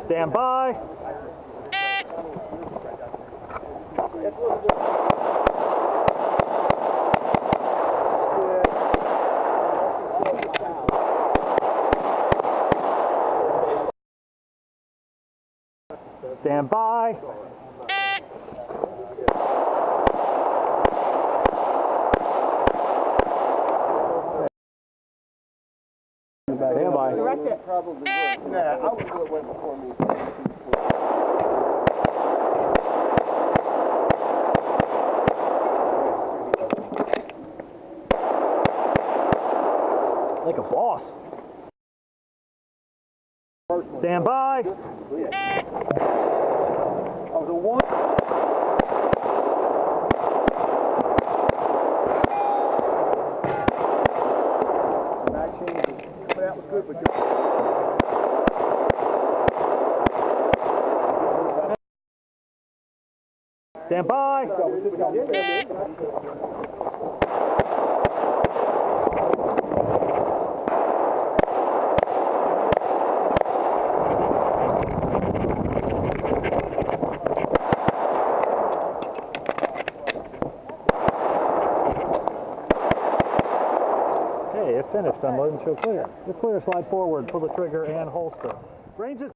Stand by. Stand by. Stand by. Direct it. Probably would. Nah, I would do it right before me. Like a boss. Stand by. Oh, the one. That changes. That was good, but Stand by. Okay, it's finished. Unload and show clear. You're clear. Slide forward. Pull the trigger and holster. Range is